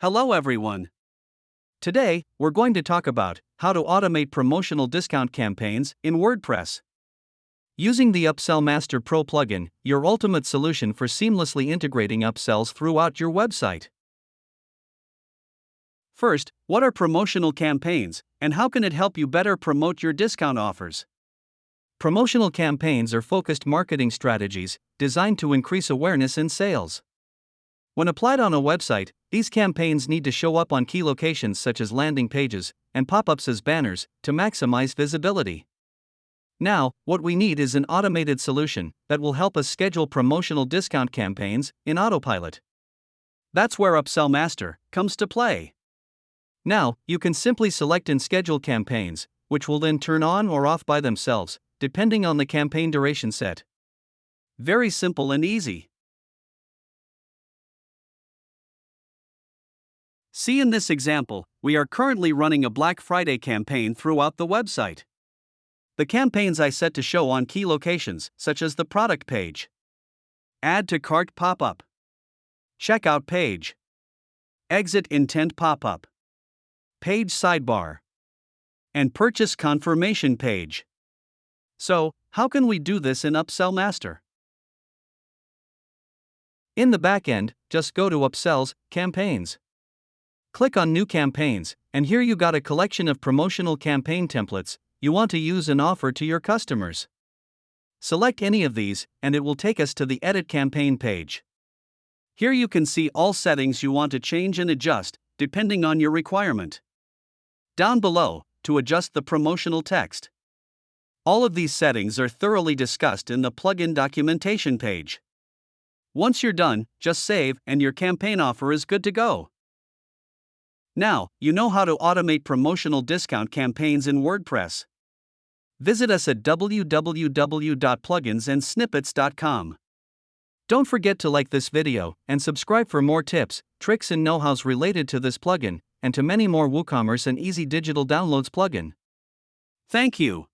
Hello everyone. Today, we're going to talk about how to automate promotional discount campaigns in WordPress. Using the UpsellMaster Pro plugin, your ultimate solution for seamlessly integrating upsells throughout your website. First, what are promotional campaigns, and how can it help you better promote your discount offers? Promotional campaigns are focused marketing strategies designed to increase awareness and sales. When applied on a website, these campaigns need to show up on key locations such as landing pages and pop-ups as banners to maximize visibility. Now, what we need is an automated solution that will help us schedule promotional discount campaigns in autopilot. That's where UpsellMaster comes to play. Now, you can simply select and schedule campaigns, which will then turn on or off by themselves, depending on the campaign duration set. Very simple and easy. See, in this example, we are currently running a Black Friday campaign throughout the website. The campaigns I set to show on key locations, such as the product page, add to cart pop-up, checkout page, exit intent pop-up, page sidebar, and purchase confirmation page. So, how can we do this in UpsellMaster? In the backend, just go to Upsells, Campaigns. Click on New Campaigns, and here you got a collection of promotional campaign templates you want to use and offer to your customers. Select any of these, and it will take us to the Edit Campaign page. Here you can see all settings you want to change and adjust, depending on your requirement. Down below, to adjust the promotional text. All of these settings are thoroughly discussed in the plugin documentation page. Once you're done, just save, and your campaign offer is good to go. Now, you know how to automate promotional discount campaigns in WordPress. Visit us at www.pluginsandsnippets.com. Don't forget to like this video and subscribe for more tips, tricks and know-hows related to this plugin and to many more WooCommerce and Easy Digital Downloads plugin. Thank you.